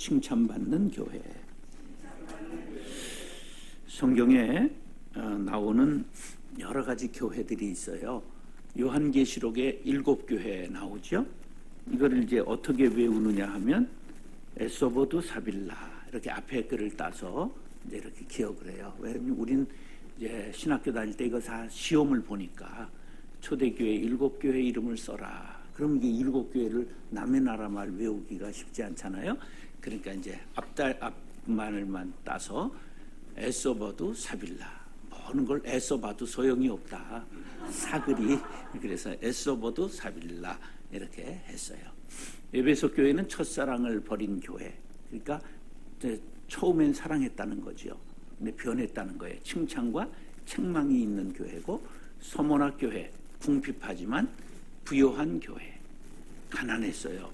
칭찬받는 교회. 성경에 나오는 여러 가지 교회들이 있어요. 요한계시록에 7교회 나오죠. 이거를 이제 어떻게 외우느냐 하면 에소보두 사빌라 이렇게 앞에 글을 따서 이제 이렇게 기억을 해요. 왜냐면 우린 이제 신학교 다닐 때 이거 다 시험을 보니까 초대교회 7교회 이름을 써라. 그럼 이게 7교회를 남의 나라 말 외우기가 쉽지 않잖아요. 그러니까 이제 앞말만 따서 에소보두 사빌라. 모든 걸 애써봐도 소용이 없다. 사글이. 그래서 에소보두 사빌라 이렇게 했어요. 에베소 교회는 첫사랑을 버린 교회. 그러니까 처음엔 사랑했다는 거죠. 근데 변했다는 거예요. 칭찬과 책망이 있는 교회고, 서모나 교회 궁핍하지만 부요한 교회. 가난했어요.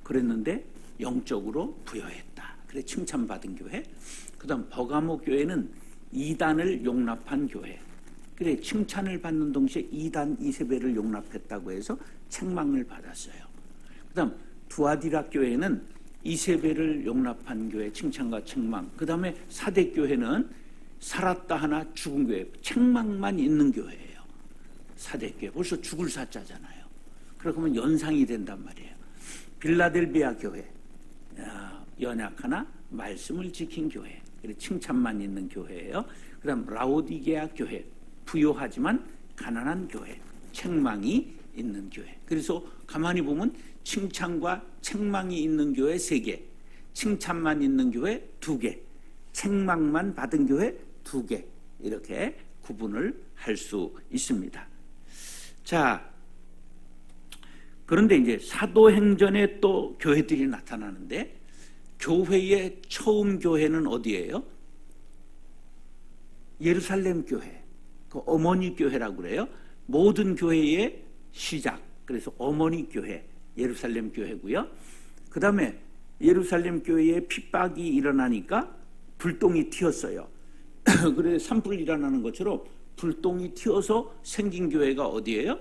그랬는데 영적으로 부여했다. 그래 칭찬받은 교회. 그 다음 버가모 교회는 이단을 용납한 교회. 그래 칭찬을 받는 동시에 이단 이세벨을 용납했다고 해서 책망을 받았어요. 그 다음 두아디라 교회는 이세벨을 용납한 교회, 칭찬과 책망. 그 다음에 사대교회는 살았다 하나 죽은 교회, 책망만 있는 교회예요. 사대교회 벌써 죽을 사자잖아요. 그러면 연상이 된단 말이에요. 빌라델비아 교회 연약하나 말씀을 지킨 교회, 칭찬만 있는 교회예요. 그 다음 라오디게아 교회 부요하지만 가난한 교회, 책망이 있는 교회. 그래서 가만히 보면 칭찬과 책망이 있는 교회 3개, 칭찬만 있는 교회 2개, 책망만 받은 교회 2개, 이렇게 구분을 할 수 있습니다. 자, 그런데 이제 사도행전에 또 교회들이 나타나는데, 교회의 처음 교회는 어디예요? 예루살렘 교회, 그 어머니 교회라고 그래요. 모든 교회의 시작. 그래서 어머니 교회, 예루살렘 교회고요. 그 다음에 예루살렘 교회에 핍박이 일어나니까 불똥이 튀었어요. 그래서 산불 일어나는 것처럼 불똥이 튀어서 생긴 교회가 어디예요?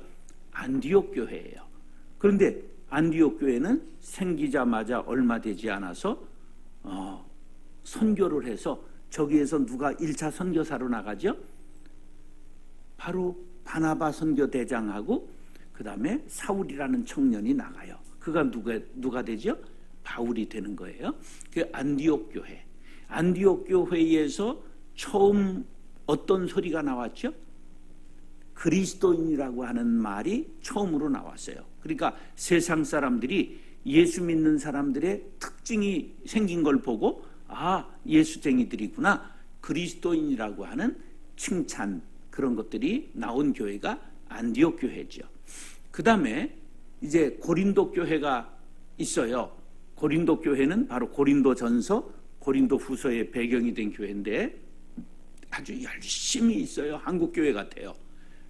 안디옥 교회예요. 그런데 안디옥 교회는 생기자마자 얼마 되지 않아서 선교를 해서, 저기에서 누가 1차 선교사로 나가죠? 바로 바나바 선교대장하고 그 다음에 사울이라는 청년이 나가요. 그가 누가 되죠? 바울이 되는 거예요. 그 안디옥 교회. 안디옥 교회에서 처음 어떤 소리가 나왔죠? 그리스도인이라고 하는 말이 처음으로 나왔어요. 그러니까 세상 사람들이 예수 믿는 사람들의 특징이 생긴 걸 보고, 아, 예수쟁이들이구나, 그리스도인이라고 하는 칭찬, 그런 것들이 나온 교회가 안디옥 교회죠. 그 다음에 이제 고린도 교회가 있어요. 고린도 교회는 바로 고린도전서, 고린도후서의 배경이 된 교회인데 아주 열심히 있어요. 한국 교회 같아요.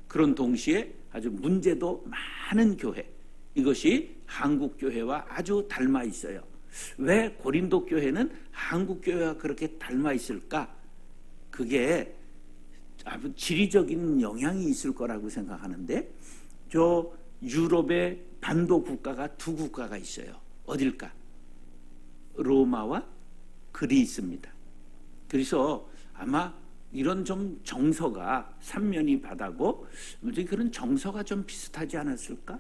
그런 동시에 아주 문제도 많은 교회. 이것이 한국 교회와 아주 닮아 있어요. 왜 고린도 교회는 한국 교회와 그렇게 닮아 있을까? 그게 아주 지리적인 영향이 있을 거라고 생각하는데, 저 유럽의 반도 국가가 2국가가 있어요. 어딜까? 로마와 그리스입니다. 그래서 아마 이런 좀 정서가 삼면이 바다고 그런 정서가 좀 비슷하지 않았을까?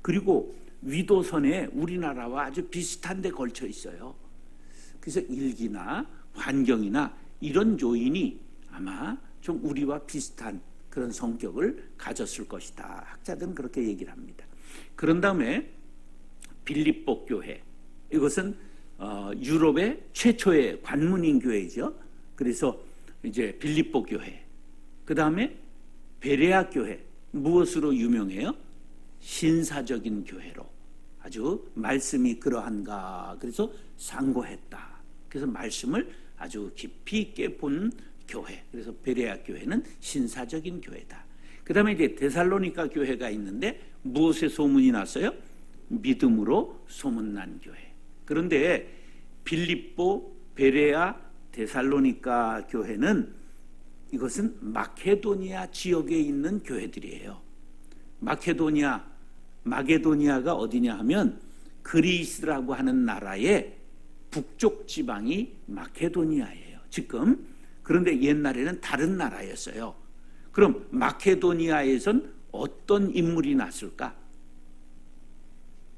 그리고 위도선에 우리나라와 아주 비슷한 데 걸쳐 있어요. 그래서 일기나 환경이나 이런 요인이 아마 좀 우리와 비슷한 그런 성격을 가졌을 것이다. 학자들은 그렇게 얘기를 합니다. 그런 다음에 빌립보 교회. 이것은 유럽의 최초의 관문인 교회죠. 그래서 이제 빌립보 교회. 그 다음에 베레아 교회. 무엇으로 유명해요? 신사적인 교회로. 아주 말씀이 그러한가. 그래서 상고했다. 그래서 말씀을 아주 깊이 있게 본 교회. 그래서 베레아 교회는 신사적인 교회다. 그 다음에 이제 데살로니가 교회가 있는데 무엇에 소문이 났어요? 믿음으로 소문난 교회. 그런데 빌립보, 베레아, 데살로니가 교회는 이것은 마케도니아 지역에 있는 교회들이에요. 마게도니아가 어디냐 하면 그리스라고 하는 나라의 북쪽 지방이 마케도니아예요, 지금. 그런데 옛날에는 다른 나라였어요. 그럼 마케도니아에선 어떤 인물이 났을까?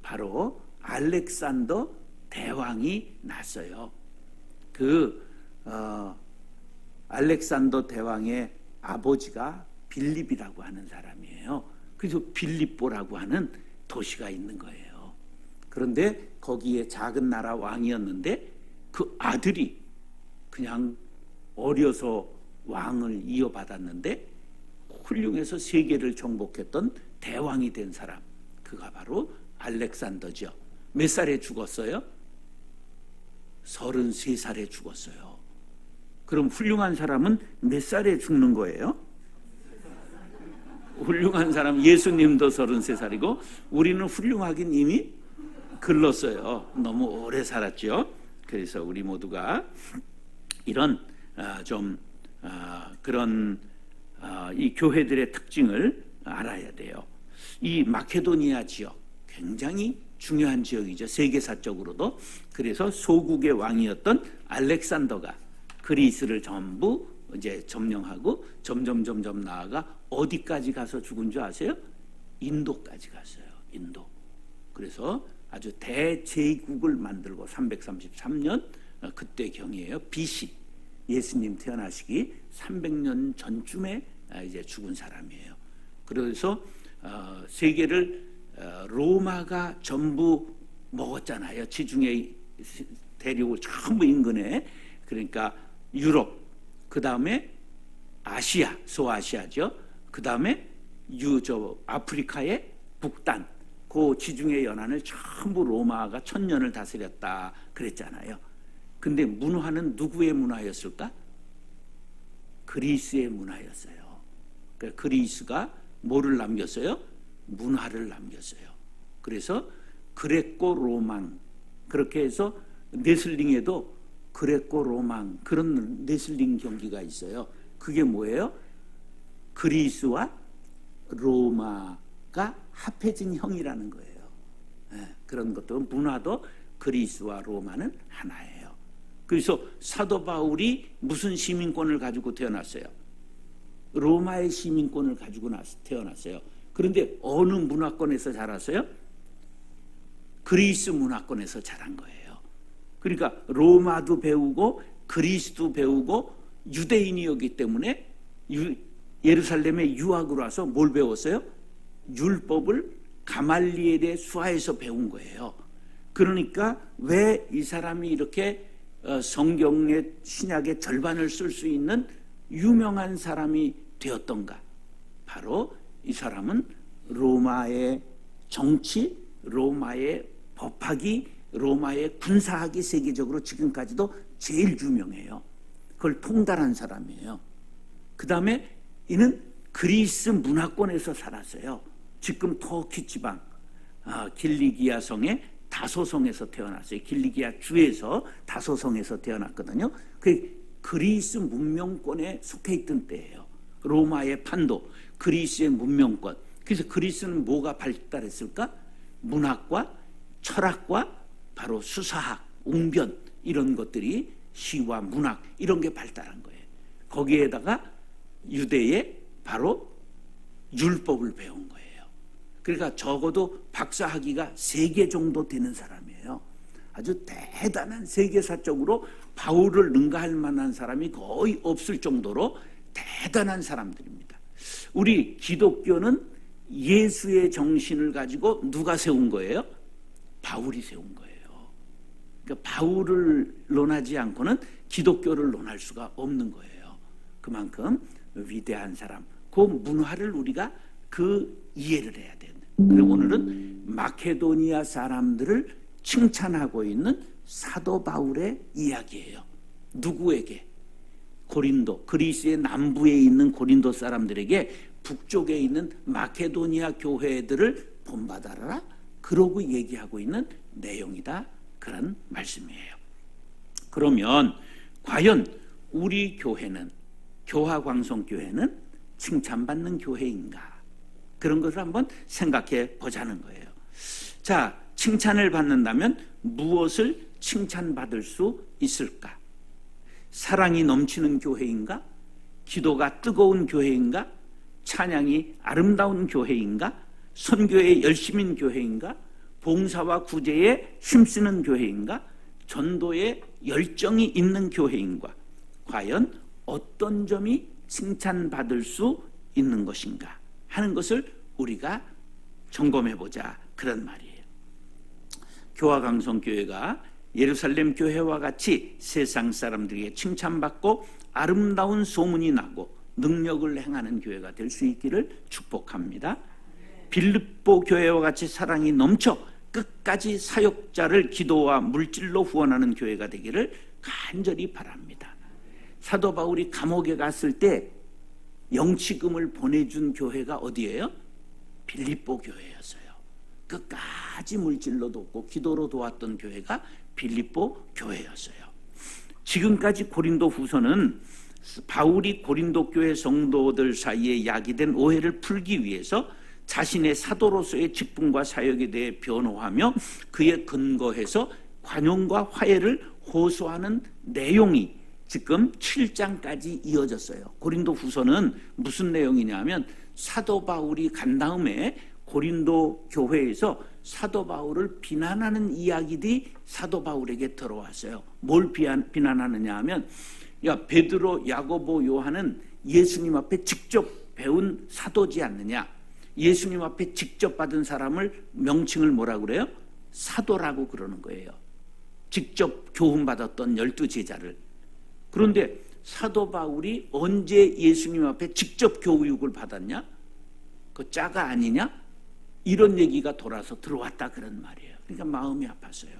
바로 알렉산더 대왕이 났어요. 알렉산더 대왕의 아버지가 빌립이라고 하는 사람이에요. 그래서 빌립보라고 하는 도시가 있는 거예요. 그런데 거기에 작은 나라 왕이었는데 그 아들이 그냥 어려서 왕을 이어받았는데 훌륭해서 세계를 정복했던 대왕이 된 사람, 그가 바로 알렉산더죠. 몇 살에 죽었어요? 33살에 죽었어요. 그럼 훌륭한 사람은 몇 살에 죽는 거예요? 훌륭한 사람, 예수님도 33살이고 우리는 훌륭하긴 이미 글렀어요. 너무 오래 살았죠. 그래서 우리 모두가 이런 그런 이 교회들의 특징을 알아야 돼요. 이 마케도니아 지역 굉장히 중요한 지역이죠, 세계사적으로도. 그래서 소국의 왕이었던 알렉산더가 그리스를 전부 이제 점령하고 점점 나아가 어디까지 가서 죽은 줄 아세요? 인도까지 갔어요. 인도. 그래서 아주 대제국을 만들고 333년 그때 경이에요. BC. 예수님 태어나시기 300년 전쯤에 이제 죽은 사람이에요. 그래서 세계를 로마가 전부 먹었잖아요. 지중해 대륙을 전부 인근에. 그러니까 유럽, 그 다음에 아시아, 소아시아죠. 그 다음에 아프리카의 북단, 그 지중해 연안을 전부 로마가 1000년을 다스렸다 그랬잖아요. 근데 문화는 누구의 문화였을까? 그리스의 문화였어요. 그러니까 그리스가 뭐를 남겼어요? 문화를 남겼어요. 그래서 그레코 로망, 그렇게 해서 레슬링에도 그레코 로망, 그런 레슬링 경기가 있어요. 그게 뭐예요? 그리스와 로마가 합해진 형이라는 거예요. 그런 것도, 문화도 그리스와 로마는 하나예요. 그래서 사도 바울이 무슨 시민권을 가지고 태어났어요? 로마의 시민권을 가지고 태어났어요. 그런데 어느 문화권에서 자랐어요? 그리스 문화권에서 자란 거예요. 그러니까 로마도 배우고 그리스도 배우고 유대인이었기 때문에 예루살렘에 유학으로 와서 뭘 배웠어요? 율법을 가말리엘의 수하에서 배운 거예요. 그러니까 왜 이 사람이 이렇게 성경의 신약의 절반을 쓸 수 있는 유명한 사람이 되었던가? 바로 이 사람은 로마의 정치, 로마의 법학이, 로마의 군사학이 세계적으로 지금까지도 제일 유명해요. 그걸 통달한 사람이에요. 그 다음에 이는 그리스 문화권에서 살았어요. 지금 터키 지방 길리기아 성의 다소성에서 태어났어요. 길리기아 주에서 다소성에서 태어났거든요. 그 그리스 문명권에 속해 있던 때예요. 로마의 판도, 그리스의 문명권. 그래서 그리스는 뭐가 발달했을까? 문학과 철학과 바로 수사학, 웅변, 이런 것들이, 시와 문학 이런 게 발달한 거예요. 거기에다가 유대의 바로 율법을 배운 거예요. 그러니까 적어도 박사학위가 3개 정도 되는 사람이에요. 아주 대단한, 세계사적으로 바울을 능가할 만한 사람이 거의 없을 정도로 대단한 사람들입니다. 우리 기독교는 예수의 정신을 가지고 누가 세운 거예요? 바울이 세운 거예요. 그러니까 바울을 논하지 않고는 기독교를 논할 수가 없는 거예요. 그만큼 위대한 사람, 그 문화를 우리가 이해를 해야 된다. 그래서 오늘은 마케도니아 사람들을 칭찬하고 있는 사도 바울의 이야기예요. 누구에게? 고린도, 그리스의 남부에 있는 고린도 사람들에게 북쪽에 있는 마케도니아 교회들을 본받아라, 그러고 얘기하고 있는 내용이다, 그런 말씀이에요. 그러면 과연 우리 교회는, 교화광성교회는 칭찬받는 교회인가? 그런 것을 한번 생각해 보자는 거예요. 자, 칭찬을 받는다면 무엇을 칭찬받을 수 있을까? 사랑이 넘치는 교회인가? 기도가 뜨거운 교회인가? 찬양이 아름다운 교회인가? 선교에 열심인 교회인가? 봉사와 구제에 힘쓰는 교회인가? 전도에 열정이 있는 교회인가? 과연 어떤 점이 칭찬받을 수 있는 것인가 하는 것을 우리가 점검해보자, 그런 말이에요. 교화강성교회가 예루살렘 교회와 같이 세상 사람들에게 칭찬받고 아름다운 소문이 나고 능력을 행하는 교회가 될 수 있기를 축복합니다. 빌립보 교회와 같이 사랑이 넘쳐 끝까지 사역자를 기도와 물질로 후원하는 교회가 되기를 간절히 바랍니다. 사도 바울이 감옥에 갔을 때 영치금을 보내준 교회가 어디예요? 빌립보 교회였어요. 끝까지 물질로 돕고 기도로 도왔던 교회가 빌립보 교회였어요. 지금까지 고린도 후서는 바울이 고린도 교회 성도들 사이에 야기된 오해를 풀기 위해서 자신의 사도로서의 직분과 사역에 대해 변호하며 그에 근거해서 관용과 화해를 호소하는 내용이 지금 7장까지 이어졌어요. 고린도 후서는 무슨 내용이냐면 사도 바울이 간 다음에 고린도 교회에서 사도 바울을 비난하는 이야기들이 사도 바울에게 들어왔어요. 뭘 비난하느냐 하면, 야, 베드로, 야고보, 요한은 예수님 앞에 직접 배운 사도지 않느냐? 예수님 앞에 직접 받은 사람을 명칭을 뭐라고 그래요? 사도라고 그러는 거예요. 직접 교훈받았던 12제자를. 그런데 사도 바울이 언제 예수님 앞에 직접 교육을 받았냐? 그 짜가 아니냐? 이런 얘기가 돌아서 들어왔다, 그런 말이에요. 그러니까 마음이 아팠어요.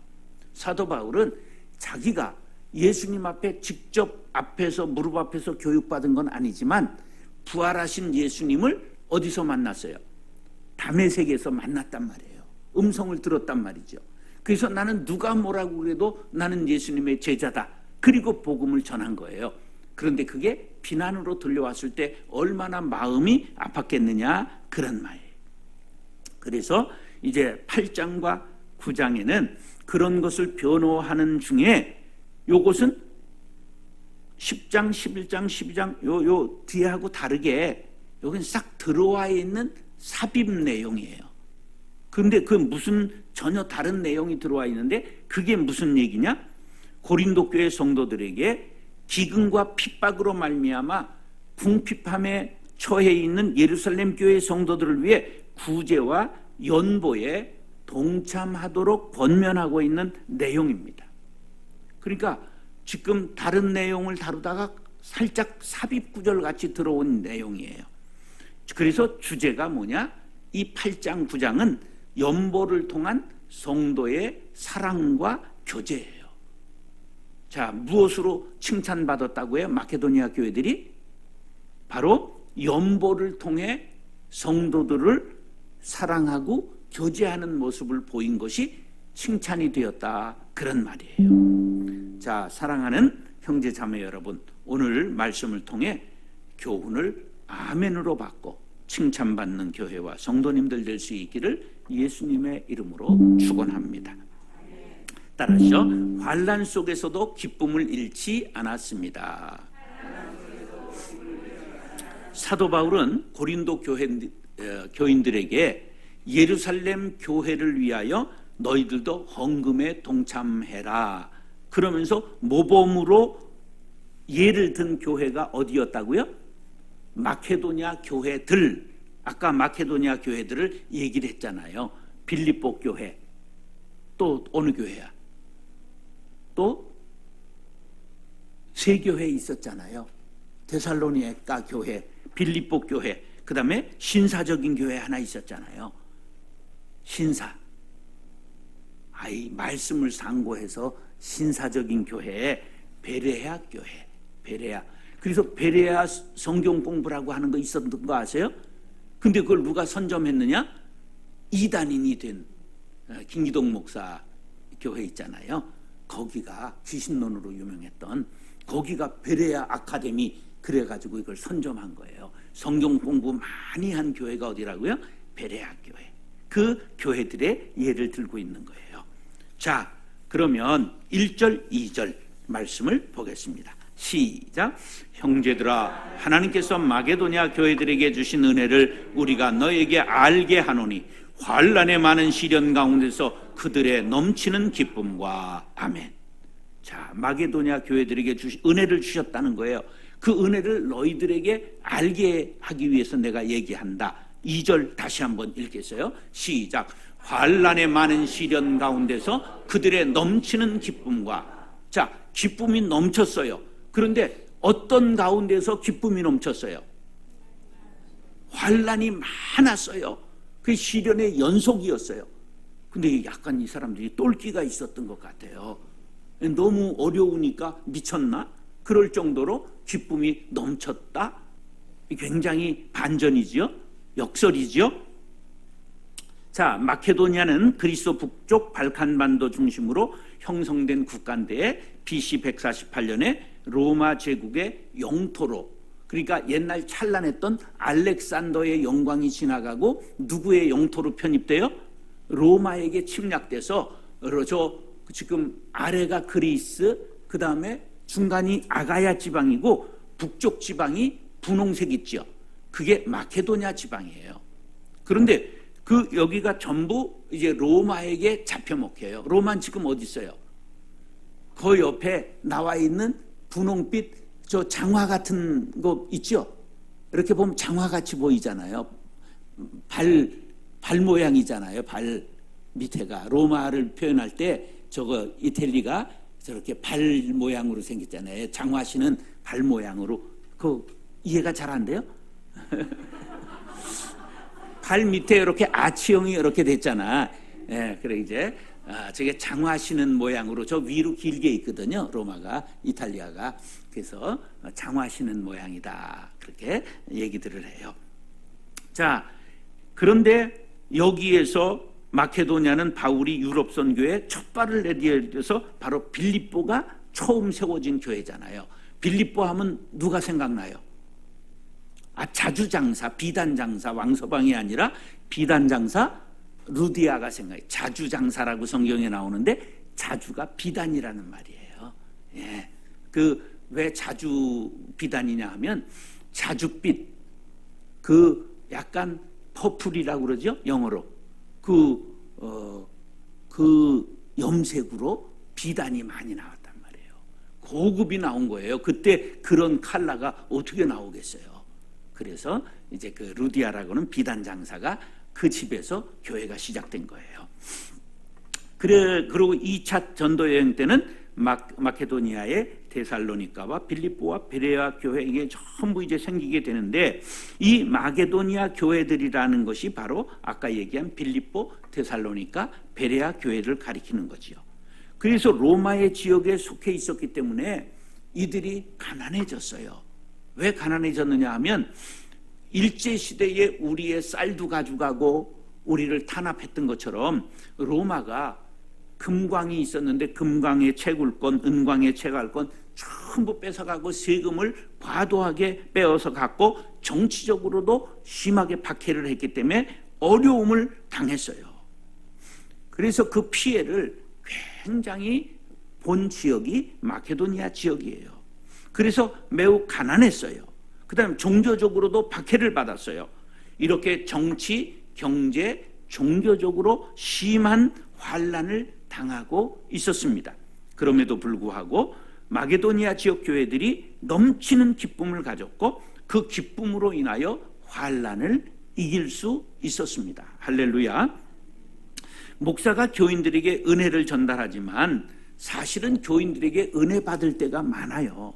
사도 바울은 자기가 예수님 앞에 직접 앞에서 무릎 앞에서 교육받은 건 아니지만 부활하신 예수님을 어디서 만났어요? 다메섹에서 만났단 말이에요. 음성을 들었단 말이죠. 그래서 나는 누가 뭐라고 그래도 나는 예수님의 제자다. 그리고 복음을 전한 거예요. 그런데 그게 비난으로 들려왔을 때 얼마나 마음이 아팠겠느냐, 그런 말이에요. 그래서 이제 8장과 9장에는 그런 것을 변호하는 중에 요것은 10장, 11장, 12장 요 뒤에하고 다르게 여긴 싹 들어와 있는 삽입 내용이에요. 그런데 그 무슨 전혀 다른 내용이 들어와 있는데 그게 무슨 얘기냐? 고린도 교회 성도들에게 기근과 핍박으로 말미암아 궁핍함에 처해 있는 예루살렘 교회 성도들을 위해 구제와 연보에 동참하도록 권면하고 있는 내용입니다. 그러니까 지금 다른 내용을 다루다가 살짝 삽입 구절 같이 들어온 내용이에요. 그래서 주제가 뭐냐? 이 8장 9장은 연보를 통한 성도의 사랑과 교제예요. 자, 무엇으로 칭찬받았다고 해요? 마케도니아 교회들이 바로 연보를 통해 성도들을 사랑하고 교제하는 모습을 보인 것이 칭찬이 되었다, 그런 말이에요. 자, 사랑하는 형제 자매 여러분, 오늘 말씀을 통해 교훈을 아멘으로 받고 칭찬받는 교회와 성도님들 될 수 있기를 예수님의 이름으로 축원합니다. 따라서 환난 속에서도 기쁨을 잃지 않았습니다. 사도 바울은 고린도 교인들에게 예루살렘 교회를 위하여 너희들도 헌금에 동참해라 그러면서 모범으로 예를 든 교회가 어디였다고요? 마케도니아 교회들. 아까 마케도니아 교회들을 얘기를 했잖아요. 빌립보 교회, 또 어느 교회야? 또 세 교회 있었잖아요. 데살로니가 교회, 빌립보 교회, 그 다음에 신사적인 교회 하나 있었잖아요. 신사. 말씀을 상고해서 신사적인 교회에 베레아 교회, 베레아. 그래서 베레아 성경 공부라고 하는 거 있었던 거 아세요? 근데 그걸 누가 선점했느냐? 이단인이 된 김기동 목사 교회 있잖아요. 거기가 귀신론으로 유명했던 거기가 베레아 아카데미, 그래가지고 이걸 선점한 거예요. 성경 공부 많이 한 교회가 어디라고요? 베레아 교회. 그 교회들의 예를 들고 있는 거예요. 자, 그러면 1절, 2절 말씀을 보겠습니다. 시작. 형제들아, 하나님께서 마게도냐 교회들에게 주신 은혜를 우리가 너에게 알게 하노니 환난의 많은 시련 가운데서 그들의 넘치는 기쁨과 아멘. 자, 마게도냐 교회들에게 은혜를 주셨다는 거예요. 그 은혜를 너희들에게 알게 하기 위해서 내가 얘기한다. 2절 다시 한번 읽겠어요. 시작. 환난의 많은 시련 가운데서 그들의 넘치는 기쁨과. 자, 기쁨이 넘쳤어요. 그런데 어떤 가운데서 기쁨이 넘쳤어요? 환난이 많았어요. 그 시련의 연속이었어요. 근데 약간 이 사람들이 똘끼가 있었던 것 같아요. 너무 어려우니까 미쳤나? 그럴 정도로 기쁨이 넘쳤다? 굉장히 반전이지요? 역설이지요? 자, 마케도니아는 그리스 북쪽 발칸반도 중심으로 형성된 국가인데 BC 148년에 로마 제국의 영토로, 그러니까 옛날 찬란했던 알렉산더의 영광이 지나가고 누구의 영토로 편입돼요? 로마에게 침략돼서 저 지금 아래가 그리스, 그 다음에 중간이 아가야 지방이고 북쪽 지방이 분홍색 있죠. 그게 마케도냐 지방이에요. 그런데 그 여기가 전부 이제 로마에게 잡혀 먹혀요. 로마는 지금 어디 있어요? 그 옆에 나와 있는 분홍빛 저 장화 같은 거 있죠? 이렇게 보면 장화같이 보이잖아요. 발 모양이잖아요. 발 밑에가. 로마를 표현할 때 저거 이탈리가 저렇게 발 모양으로 생겼잖아요. 장화시는 발 모양으로. 그 이해가 잘 안 돼요? 발 밑에 이렇게 아치형이 이렇게 됐잖아. 예, 그래 이제 저게 장화시는 모양으로 저 위로 길게 있거든요. 로마가, 이탈리아가. 그래서 장화시는 모양이다. 그렇게 얘기들을 해요. 자, 그런데 여기에서 마케도냐는 바울이 유럽 선교에 첫 발을 내디뎌서 바로 빌립보가 처음 세워진 교회잖아요. 빌립보 하면 누가 생각나요? 자주장사, 비단장사, 왕서방이 아니라 비단장사 루디아가 생각해요. 자주장사라고 성경에 나오는데 자주가 비단이라는 말이에요. 예. 왜 자주 비단이냐 하면 자줏빛, 그 약간 퍼플이라고 그러죠? 영어로. 그 염색으로 비단이 많이 나왔단 말이에요. 고급이 나온 거예요. 그때 그런 컬러가 어떻게 나오겠어요? 그래서 이제 그 루디아라고는 비단 장사가 그 집에서 교회가 시작된 거예요. 그리고 2차 전도 여행 때는 마케도니아의 데살로니가와 빌립보와 베레아 교회, 이게 전부 이제 생기게 되는데, 이 마게도니아 교회들이라는 것이 바로 아까 얘기한 빌립보, 데살로니가, 베레아 교회를 가리키는 거지요. 그래서 로마의 지역에 속해 있었기 때문에 이들이 가난해졌어요. 왜 가난해졌느냐 하면 일제시대에 우리의 쌀도 가져가고 우리를 탄압했던 것처럼 로마가 금광이 있었는데 금광의 채굴권, 은광의 채갈권 전부 뺏어가고 세금을 과도하게 빼어서 갖고 정치적으로도 심하게 박해를 했기 때문에 어려움을 당했어요. 그래서 그 피해를 굉장히 본 지역이 마케도니아 지역이에요. 그래서 매우 가난했어요. 그 다음에 종교적으로도 박해를 받았어요. 이렇게 정치, 경제, 종교적으로 심한 환난을 당하고 있었습니다. 그럼에도 불구하고 마게도니아 지역 교회들이 넘치는 기쁨을 가졌고 그 기쁨으로 인하여 환난을 이길 수 있었습니다. 할렐루야. 목사가 교인들에게 은혜를 전달하지만 사실은 교인들에게 은혜 받을 때가 많아요.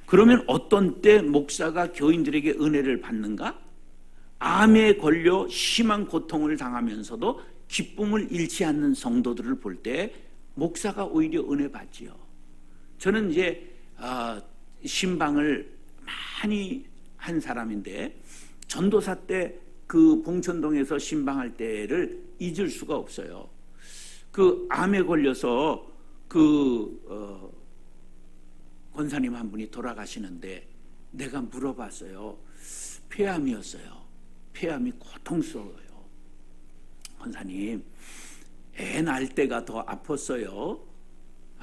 그러면 어떤 때 목사가 교인들에게 은혜를 받는가? 암에 걸려 심한 고통을 당하면서도 기쁨을 잃지 않는 성도들을 볼 때 목사가 오히려 은혜 받지요. 저는 이제 신방을 많이 한 사람인데 전도사 때 그 봉천동에서 신방할 때를 잊을 수가 없어요. 그 암에 걸려서 권사님 한 분이 돌아가시는데 내가 물어봤어요. 폐암이었어요. 폐암이 고통스러워요. 권사님, 애 낳을 때가 더 아팠어요?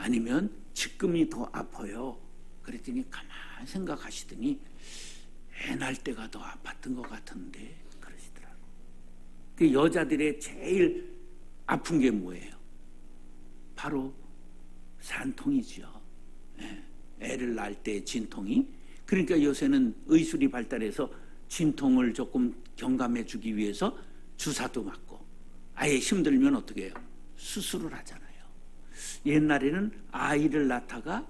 아니면 지금이 더 아파요? 그랬더니 가만 생각하시더니 애 날 때가 더 아팠던 것 같은데 그러시더라고. 그 여자들의 제일 아픈 게 뭐예요? 바로 산통이죠. 애를 낳을 때 진통이. 그러니까 요새는 의술이 발달해서 진통을 조금 경감해 주기 위해서 주사도 맞고, 아예 힘들면 어떻게 해요? 수술을 하잖아요. 옛날에는 아이를 낳다가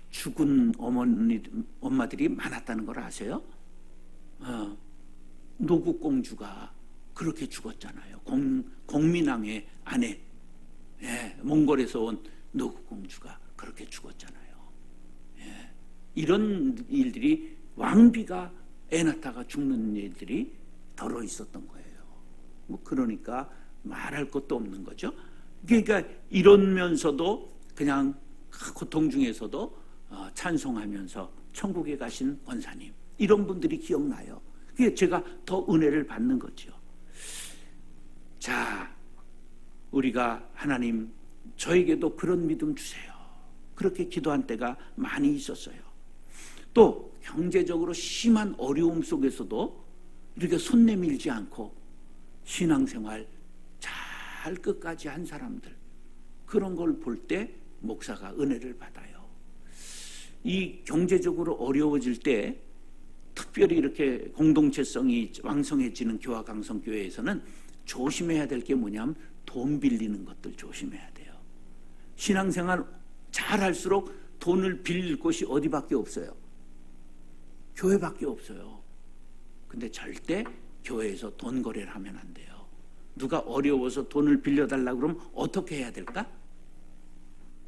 죽은 엄마들이 많았다는 걸 아세요? 노국공주가 그렇게 죽었잖아요. 공민왕의 아내, 몽골에서 온 노국공주가 그렇게 죽었잖아요. 이런 일들이, 왕비가 애 낳다가 죽는 일들이 덜어 있었던 거예요. 뭐 그러니까 말할 것도 없는 거죠. 그러니까 이러면서도 그냥 고통 중에서도 찬송하면서 천국에 가신 권사님, 이런 분들이 기억나요. 그게 제가 더 은혜를 받는 거죠. 자, 우리가 하나님 저에게도 그런 믿음 주세요. 그렇게 기도한 때가 많이 있었어요. 또 경제적으로 심한 어려움 속에서도 이렇게 손 내밀지 않고 신앙생활 잘 끝까지 한 사람들, 그런 걸 볼 때 목사가 은혜를 받아요. 이 경제적으로 어려워질 때 특별히 이렇게 공동체성이 왕성해지는 교화강성교회에서는 조심해야 될 게 뭐냐면 돈 빌리는 것들 조심해야 돼요. 신앙생활 잘 할수록 돈을 빌릴 곳이 어디밖에 없어요? 교회밖에 없어요. 근데 절대 교회에서 돈 거래를 하면 안 돼요. 누가 어려워서 돈을 빌려달라고 그러면 어떻게 해야 될까?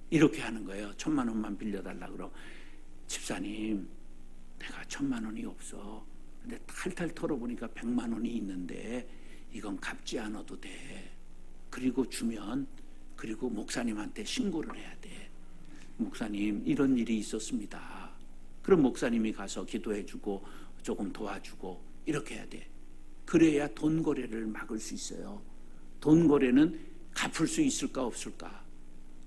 이렇게 하는 거예요. 1,000만 원만 빌려달라고 그러면, 집사님 내가 1,000만 원이 없어. 근데 탈탈 털어보니까 100만 원이 있는데 이건 갚지 않아도 돼. 그리고 주면, 그리고 목사님한테 신고를 해야 돼. 목사님 이런 일이 있었습니다. 그럼 목사님이 가서 기도해주고 조금 도와주고 이렇게 해야 돼. 그래야 돈 거래를 막을 수 있어요. 돈 거래는 갚을 수 있을까 없을까?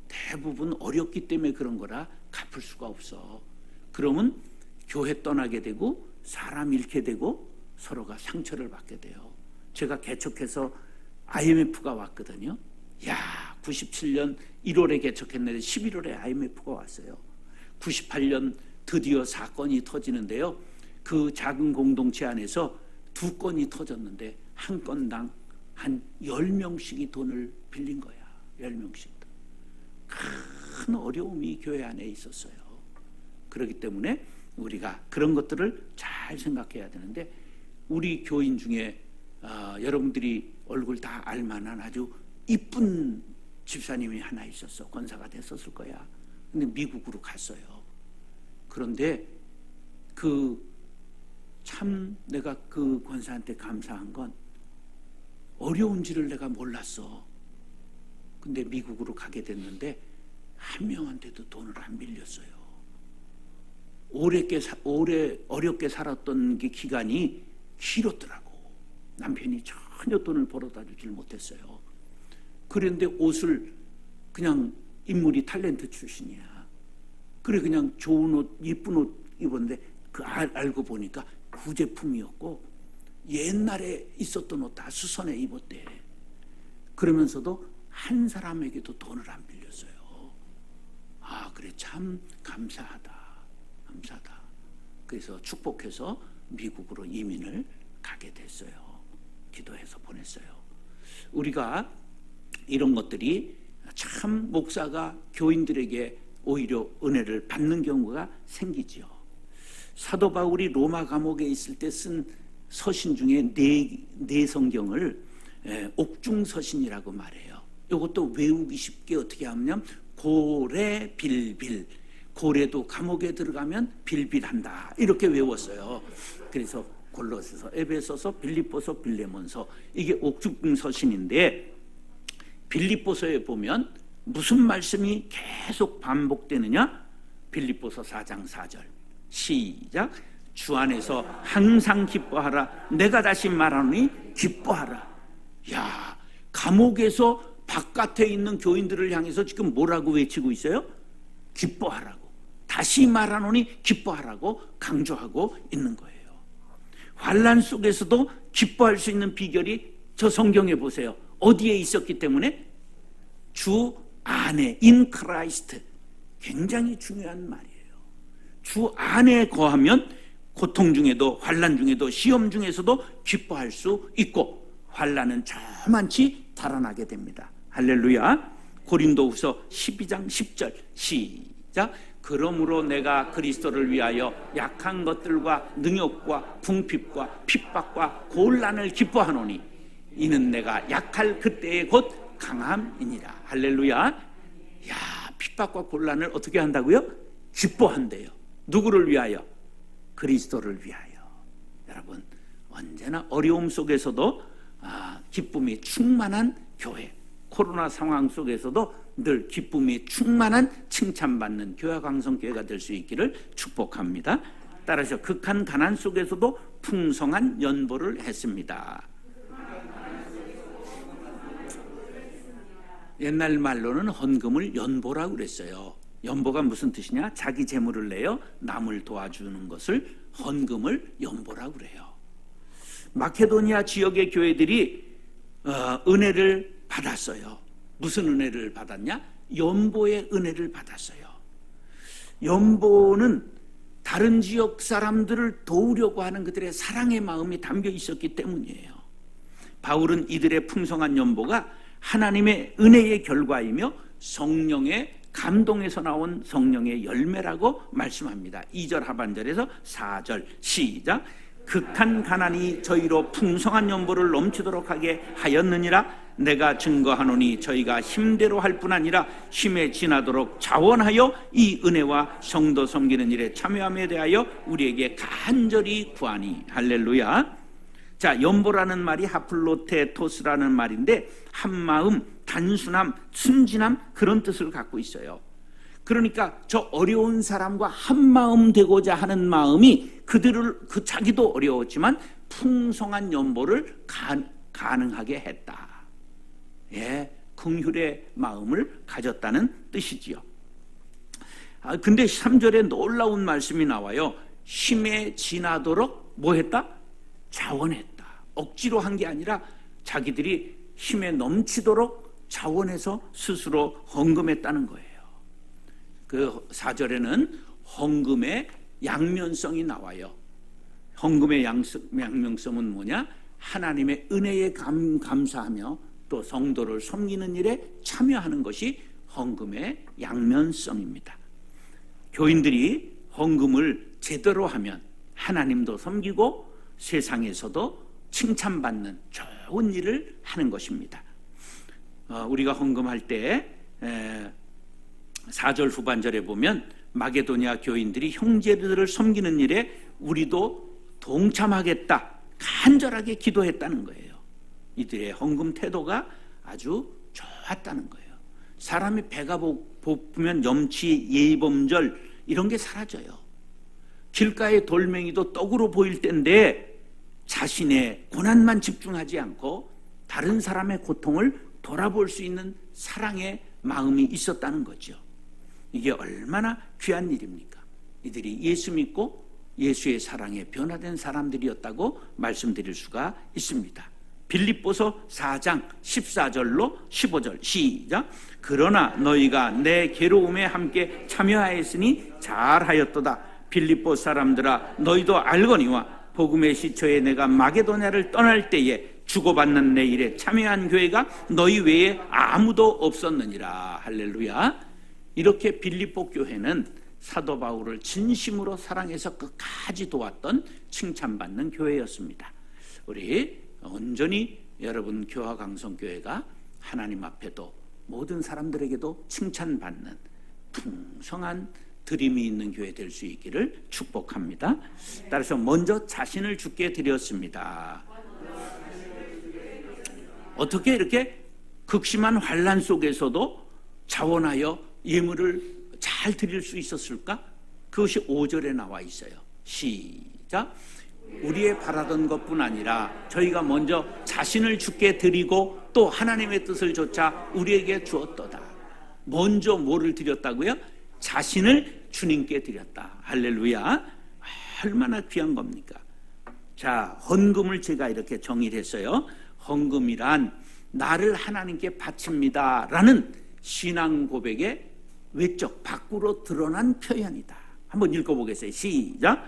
대부분 어렵기 때문에 그런 거라 갚을 수가 없어. 그러면 교회 떠나게 되고 사람 잃게 되고 서로가 상처를 받게 돼요. 제가 개척해서 IMF가 왔거든요. 97년 1월에 개척했는데 11월에 IMF가 왔어요. 98년 드디어 사건이 터지는데요. 그 작은 공동체 안에서 2건이 터졌는데 한 건당 한 10명씩이 돈을 빌린 거야. 10명씩. 큰 어려움이 교회 안에 있었어요. 그렇기 때문에 우리가 그런 것들을 잘 생각해야 되는데, 우리 교인 중에 여러분들이 얼굴 다 알만한 아주 이쁜 집사님이 하나 있었어. 권사가 됐었을 거야. 근데 미국으로 갔어요. 그런데 참 내가 그 권사한테 감사한 건 어려운지를 내가 몰랐어. 근데 미국으로 가게 됐는데 한 명한테도 돈을 안 빌렸어요. 오래 어렵게 살았던 그 기간이 길었더라고. 남편이 전혀 돈을 벌어다 주질 못했어요. 그런데 옷을 그냥, 인물이 탤런트 출신이야. 그래 그냥 좋은 옷, 예쁜 옷 입었는데 알고 보니까 구제품이었고 옛날에 있었던 옷 다 수선해 입었대. 그러면서도 한 사람에게도 돈을 안 빌렸어요. 그래 참 감사하다. 그래서 축복해서 미국으로 이민을 가게 됐어요. 기도해서 보냈어요. 우리가 이런 것들이 참 목사가 교인들에게 오히려 은혜를 받는 경우가 생기지요. 사도 바울이 로마 감옥에 있을 때 쓴 서신 중에 네 성경을 옥중서신이라고 말해요. 이것도 외우기 쉽게 어떻게 하냐면 고래 빌빌, 고래도 감옥에 들어가면 빌빌한다, 이렇게 외웠어요. 그래서 골로새서, 에베소서, 빌립보서, 빌레몬서, 이게 옥중서신인데, 빌립보서에 보면 무슨 말씀이 계속 반복되느냐? 빌립보서 4장 4절 시작. 주 안에서 항상 기뻐하라. 내가 다시 말하노니 기뻐하라. 감옥에서 바깥에 있는 교인들을 향해서 지금 뭐라고 외치고 있어요? 기뻐하라고, 다시 말하노니 기뻐하라고 강조하고 있는 거예요. 환난 속에서도 기뻐할 수 있는 비결이 저 성경에 보세요. 어디에 있었기 때문에? 주 안에, in Christ. 굉장히 중요한 말이에요. 주 안에 거하면 고통 중에도, 환난 중에도, 시험 중에서도 기뻐할 수 있고 환난은 저만치 달아나게 됩니다. 할렐루야. 고린도후서 12장 10절 시작. 그러므로 내가 그리스도를 위하여 약한 것들과 능욕과 궁핍과 핍박과 곤란을 기뻐하노니 이는 내가 약할 그때의 곧 강함이니라. 할렐루야. 야, 핍박과 곤란을 어떻게 한다고요? 기뻐한대요. 누구를 위하여? 그리스도를 위하여. 여러분, 언제나 어려움 속에서도 기쁨이 충만한 교회, 코로나 상황 속에서도 늘 기쁨이 충만한 칭찬받는 교회 강성교회가 될 수 있기를 축복합니다. 따라서 극한 가난 속에서도 풍성한 연보를 했습니다. 옛날 말로는 헌금을 연보라고 그랬어요. 연보가 무슨 뜻이냐? 자기 재물을 내어 남을 도와주는 것을 헌금을 연보라고 그래요. 마케도니아 지역의 교회들이 은혜를 받았어요. 무슨 은혜를 받았냐? 연보의 은혜를 받았어요. 연보는 다른 지역 사람들을 도우려고 하는 그들의 사랑의 마음이 담겨 있었기 때문이에요. 바울은 이들의 풍성한 연보가 하나님의 은혜의 결과이며 성령의 감동에서 나온 성령의 열매라고 말씀합니다. 2절 하반절에서 4절 시작. 극한 가난이 저희로 풍성한 연보를 넘치도록 하게 하였느니라. 내가 증거하노니 저희가 힘대로 할 뿐 아니라 힘에 지나도록 자원하여 이 은혜와 성도 섬기는 일에 참여함에 대하여 우리에게 간절히 구하니. 할렐루야. 자, 연보라는 말이 하플로테토스라는 말인데 한마음, 단순함, 순진함 그런 뜻을 갖고 있어요. 그러니까 저 어려운 사람과 한마음 되고자 하는 마음이 자기도 어려웠지만 풍성한 연보를 가능하게 했다. 예, 긍휼의 마음을 가졌다는 뜻이지요. 근데 3절에 놀라운 말씀이 나와요. 힘에 지나도록 뭐 했다? 자원했다. 억지로 한 게 아니라 자기들이 힘에 넘치도록 자원해서 스스로 헌금했다는 거예요. 그 4절에는 헌금의 양면성이 나와요. 헌금의 양면성은 뭐냐? 하나님의 은혜에 감사하며 또 성도를 섬기는 일에 참여하는 것이 헌금의 양면성입니다. 교인들이 헌금을 제대로 하면 하나님도 섬기고 세상에서도 칭찬받는 좋은 일을 하는 것입니다. 우리가 헌금할 때 4절 후반절에 보면 마게도니아 교인들이 형제들을 섬기는 일에 우리도 동참하겠다 간절하게 기도했다는 거예요. 이들의 헌금 태도가 아주 좋았다는 거예요. 사람이 배가 고프면 염치, 예의범절 이런 게 사라져요. 길가의 돌멩이도 떡으로 보일 때인데 자신의 고난만 집중하지 않고 다른 사람의 고통을 돌아볼 수 있는 사랑의 마음이 있었다는 거죠. 이게 얼마나 귀한 일입니까? 이들이 예수 믿고 예수의 사랑에 변화된 사람들이었다고 말씀드릴 수가 있습니다. 빌립보서 4장 14절로 15절 시작. 그러나 너희가 내 괴로움에 함께 참여하였으니 잘하였도다. 빌립보 사람들아 너희도 알거니와 복음의 시초에 내가 마게도냐를 떠날 때에 주고받는 내 일에 참여한 교회가 너희 외에 아무도 없었느니라. 할렐루야. 이렇게 빌립보 교회는 사도 바울을 진심으로 사랑해서 끝까지 도왔던 칭찬받는 교회였습니다. 우리 온전히 여러분 교화강성교회가 하나님 앞에도 모든 사람들에게도 칭찬받는 풍성한 드림이 있는 교회 될 수 있기를 축복합니다. 따라서 먼저 자신을 주께 드렸습니다. 어떻게 이렇게 극심한 환난 속에서도 자원하여 예물을 잘 드릴 수 있었을까? 그것이 5절에 나와 있어요. 시작. 우리의 바라던 것뿐 아니라 저희가 먼저 자신을 주께 드리고 또 하나님의 뜻을 조차 우리에게 주었도다. 먼저 뭐를 드렸다고요? 자신을 주님께 드렸다. 할렐루야. 얼마나 귀한 겁니까? 자, 헌금을 제가 이렇게 정의를 했어요. 헌금이란 나를 하나님께 바칩니다 라는 신앙 고백의 외적 밖으로 드러난 표현이다. 한번 읽어보겠어요. 시작.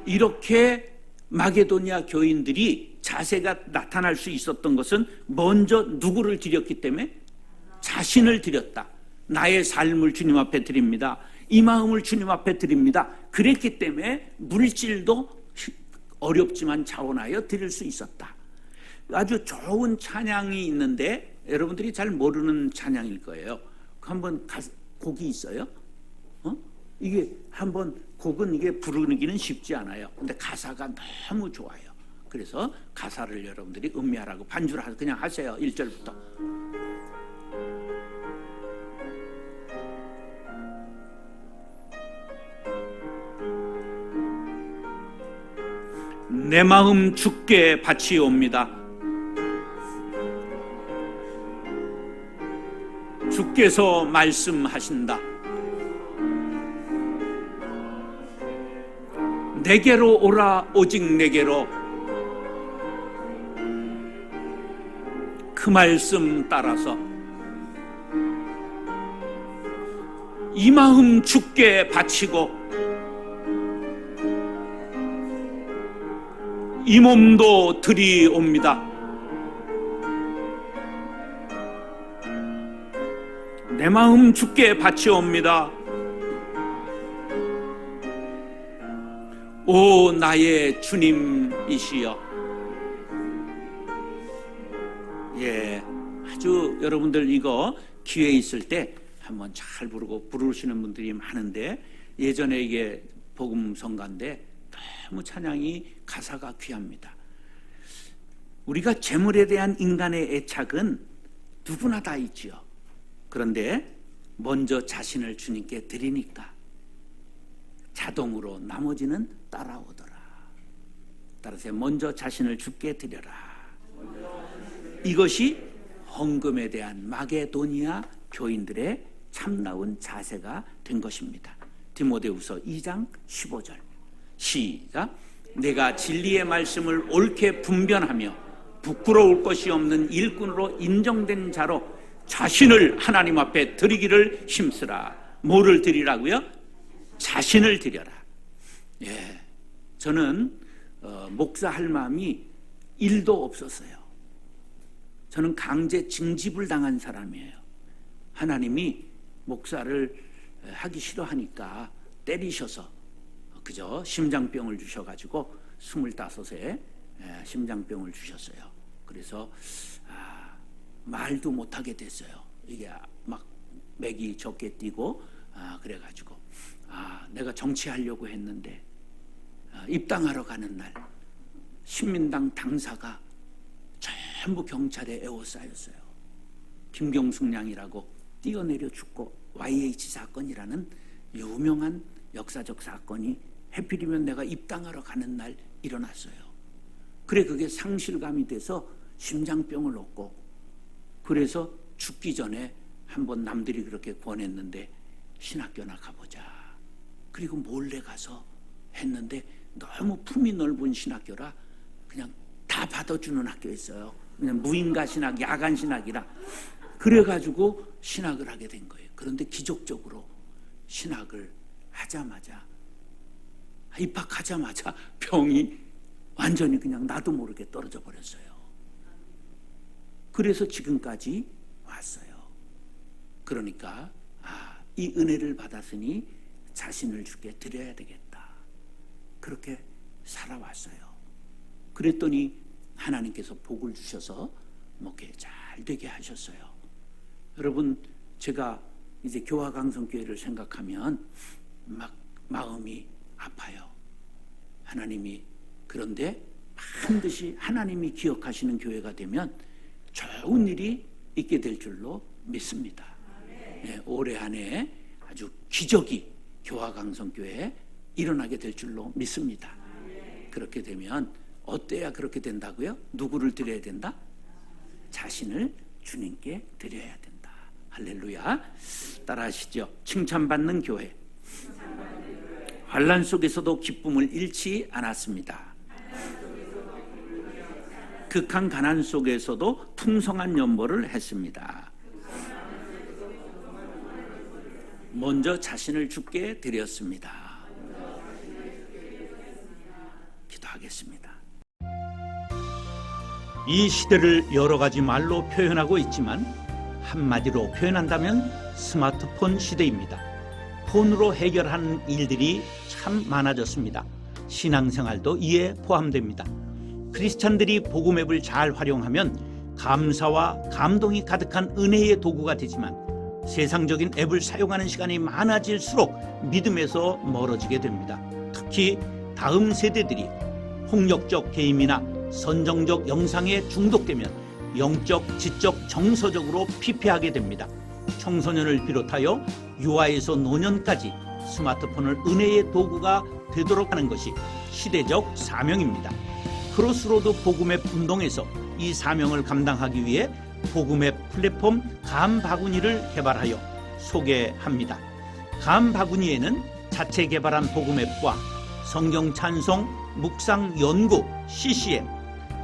이렇게 마게도니아 교인들이 자세가 나타날 수 있었던 것은 먼저 누구를 드렸기 때문에 자신을 드렸다. 나의 삶을 주님 앞에 드립니다. 이 마음을 주님 앞에 드립니다. 그랬기 때문에 물질도 어렵지만 자원하여 드릴 수 있었다. 아주 좋은 찬양이 있는데 여러분들이 잘 모르는 찬양일 거예요. 한번 곡이 있어요? 이게 한번 곡은 이게 부르기는 쉽지 않아요. 근데 가사가 너무 좋아요. 그래서 가사를 여러분들이 음미하라고 반주를 그냥 하세요. 1절부터. 내 마음 주께 바치옵니다. 주께서 말씀하신다. 내게로 오라 오직 내게로. 그 말씀 따라서 이 마음 주께 바치고 이 몸도 드리옵니다. 내 마음 주께 바치옵니다. 오 나의 주님이시여. 예, 아주 여러분들 이거 기회 있을 때 한번 잘 부르시는 분들이 많은데 예전에 이게 복음 성가인데 너무 찬양이 가사가 귀합니다. 우리가 재물에 대한 인간의 애착은 누구나 다 있지요. 그런데 먼저 자신을 주님께 드리니까 자동으로 나머지는 따라오더라. 따라서 먼저 자신을 주께 드려라. 이것이 헌금에 대한 마게도니아 교인들의 참나온 자세가 된 것입니다. 디모데후서 2장 15절 시작. 내가 진리의 말씀을 옳게 분변하며 부끄러울 것이 없는 일꾼으로 인정된 자로 자신을 하나님 앞에 드리기를 힘쓰라. 뭐를 드리라고요? 자신을 드려라. 예, 저는 목사할 마음이 1도 없었어요. 저는 강제 징집을 당한 사람이에요. 하나님이 목사를 하기 싫어하니까 때리셔서 그저 심장병을 주셔가지고 25세 심장병을 주셨어요. 그래서 말도 못하게 됐어요. 이게 막 맥이 적게 뛰고 그래가지고 내가 정치하려고 했는데 입당하러 가는 날 신민당 당사가 전부 경찰에 에워싸였어요. 김경숙 양이라고 뛰어내려 죽고 YH 사건이라는 유명한 역사적 사건이 해필이면 내가 입당하러 가는 날 일어났어요. 그래 그게 상실감이 돼서 심장병을 얻고 그래서 죽기 전에 한번 남들이 그렇게 권했는데 신학교나 가보자. 그리고 몰래 가서 했는데 너무 품이 넓은 신학교라 그냥 다 받아주는 학교였어요. 그냥 무인가 신학, 야간 신학이라. 그래가지고 신학을 하게 된 거예요. 그런데 기적적으로 신학을 하자마자 입학하자마자 병이 완전히 그냥 나도 모르게 떨어져 버렸어요. 그래서 지금까지 왔어요. 그러니까 이 은혜를 받았으니 자신을 주께 드려야 되겠다. 그렇게 살아왔어요. 그랬더니 하나님께서 복을 주셔서 목회 잘 되게 하셨어요. 여러분, 제가 이제 교화강성교회를 생각하면 막 마음이 아파요. 하나님이 그런데 반드시 하나님이 기억하시는 교회가 되면 좋은 일이 있게 될 줄로 믿습니다. 네, 올해 안에 아주 기적이 교화강성교회에 일어나게 될 줄로 믿습니다. 그렇게 되면 어때야 그렇게 된다고요? 누구를 드려야 된다? 자신을 주님께 드려야 된다. 할렐루야. 따라하시죠. 칭찬받는 교회. 환난 속에서도 기쁨을 잃지 않았습니다. 극한 가난 속에서도 풍성한 연보를 했습니다. 먼저 자신을 주께 드렸습니다. 기도하겠습니다. 이 시대를 여러 가지 말로 표현하고 있지만 한마디로 표현한다면 스마트폰 시대입니다. 폰으로 해결하는 일들이 참 많아졌습니다. 신앙생활도 이에 포함됩니다. 크리스찬들이 복음 앱을 잘 활용하면 감사와 감동이 가득한 은혜의 도구가 되지만 세상적인 앱을 사용하는 시간이 많아질수록 믿음에서 멀어지게 됩니다. 특히 다음 세대들이 폭력적 게임이나 선정적 영상에 중독되면 영적, 지적, 정서적으로 피폐하게 됩니다. 청소년을 비롯하여 유아에서 노년까지 스마트폰을 은혜의 도구가 되도록 하는 것이 시대적 사명입니다. 크로스로드 복음앱 운동에서 이 사명을 감당하기 위해 복음앱 플랫폼 감바구니를 개발하여 소개합니다. 감바구니에는 자체 개발한 복음앱과 성경 찬송, 묵상 연구, CCM,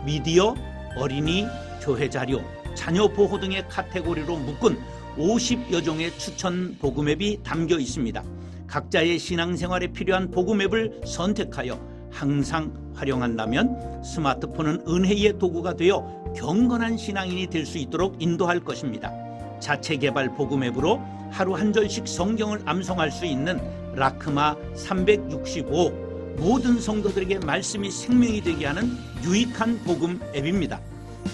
미디어, 어린이, 교회 자료, 자녀 보호 등의 카테고리로 묶은 50여 종의 추천 복음앱이 담겨 있습니다. 각자의 신앙생활에 필요한 복음앱을 선택하여 항상 활용한다면 스마트폰은 은혜의 도구가 되어 경건한 신앙인이 될 수 있도록 인도할 것입니다. 자체 개발 복음앱으로 하루 한 절씩 성경을 암송할 수 있는 라크마 365, 모든 성도들에게 말씀이 생명이 되게 하는 유익한 복음 앱입니다.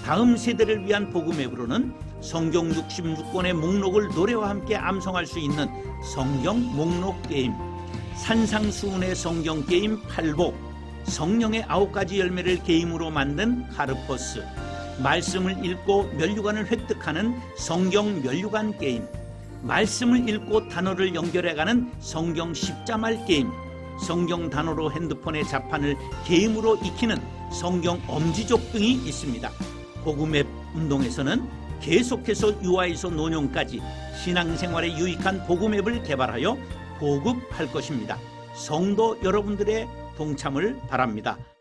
다음 세대를 위한 복음 앱으로는 성경 66권의 목록을 노래와 함께 암송할 수 있는 성경 목록 게임, 산상수훈의 성경 게임 8복, 성령의 9가지 열매를 게임으로 만든 카르포스, 말씀을 읽고 면류관을 획득하는 성경 면류관 게임, 말씀을 읽고 단어를 연결해가는 성경 십자말 게임, 성경 단어로 핸드폰의 자판을 게임으로 익히는 성경 엄지족 등이 있습니다. 복음앱 운동에서는 계속해서 유아에서 노년까지 신앙생활에 유익한 복음앱을 개발하여 보급할 것입니다. 성도 여러분들의 동참을 바랍니다.